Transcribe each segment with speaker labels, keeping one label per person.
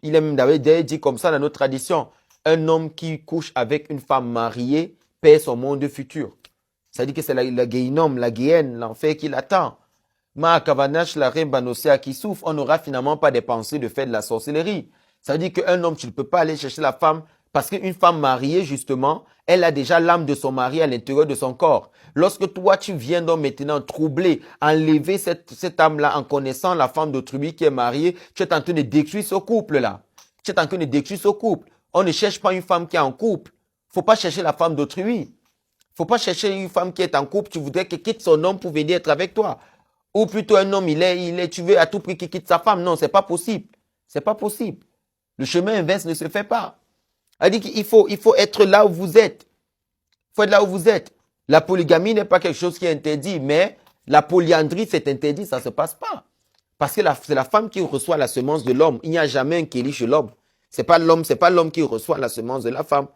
Speaker 1: Il est même d'ailleurs dit comme ça dans notre tradition. Un homme qui couche avec une femme mariée perd son monde futur. Ça dit que c'est la guéhinome, la guéhenne, l'enfer qui l'attend. Ma Kavanash, la reine Banosia qui souffre, on n'aura finalement pas des pensées de faire de la sorcellerie. Ça veut dire qu'un homme, tu ne peux pas aller chercher la femme parce qu'une femme mariée, justement, elle a déjà l'âme de son mari à l'intérieur de son corps. Lorsque toi, tu viens donc maintenant troubler, enlever cette âme-là en connaissant la femme d'autrui qui est mariée, tu es en train de détruire ce couple-là. Tu es en train de détruire ce couple. On ne cherche pas une femme qui est en couple. Faut pas chercher la femme d'autrui. Faut pas chercher une femme qui est en couple. Tu voudrais qu'elle quitte son homme pour venir être avec toi. Ou plutôt un homme, tu veux à tout prix qu'il quitte sa femme. Non, c'est pas possible. C'est pas possible. Le chemin inverse ne se fait pas. Elle dit qu'il faut être là où vous êtes. Il faut être là où vous êtes. La polygamie n'est pas quelque chose qui est interdit, mais la polyandrie, c'est interdit, ça ne se passe pas. Parce que c'est la femme qui reçoit la semence de l'homme. Il n'y a jamais un kéli chez l'homme. C'est pas l'homme qui reçoit la semence de la femme.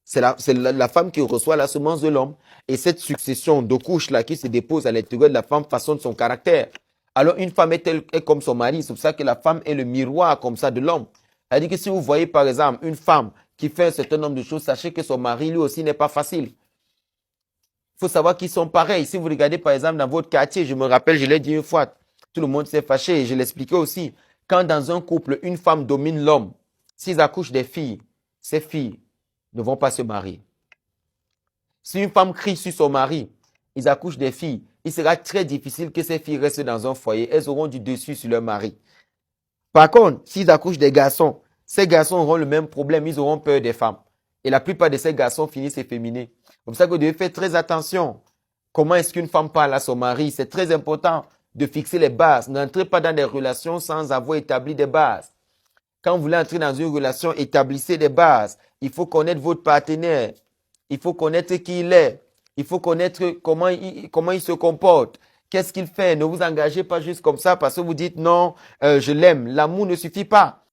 Speaker 1: C'est la femme qui reçoit la semence de l'homme. Et cette succession de couches-là qui se dépose à l'intérieur de la femme façonne son caractère. Alors une femme est comme son mari. C'est pour ça que la femme est le miroir comme ça de l'homme. C'est-à-dire que si vous voyez par exemple une femme qui fait un certain nombre de choses, sachez que son mari lui aussi n'est pas facile. Il faut savoir qu'ils sont pareils. Si vous regardez par exemple dans votre quartier, je me rappelle, je l'ai dit une fois, tout le monde s'est fâché et je l'expliquais aussi. Quand dans un couple, une femme domine l'homme, s'ils accouchent des filles, ces filles ne vont pas se marier. Si une femme crie sur son mari, ils accouchent des filles, il sera très difficile que ces filles restent dans un foyer. Elles auront du dessus sur leur mari. Par contre, s'ils accouchent des garçons, ces garçons auront le même problème, ils auront peur des femmes. Et la plupart de ces garçons finissent efféminés. C'est pour ça que vous devez faire très attention. Comment est-ce qu'une femme parle à son mari? C'est très important de fixer les bases. N'entrez pas dans des relations sans avoir établi des bases. Quand vous voulez entrer dans une relation, établissez des bases. Il faut connaître votre partenaire. Il faut connaître qui il est. Il faut connaître comment il se comporte. Qu'est-ce qu'il fait? Ne vous engagez pas juste comme ça parce que vous dites non, je l'aime. L'amour ne suffit pas.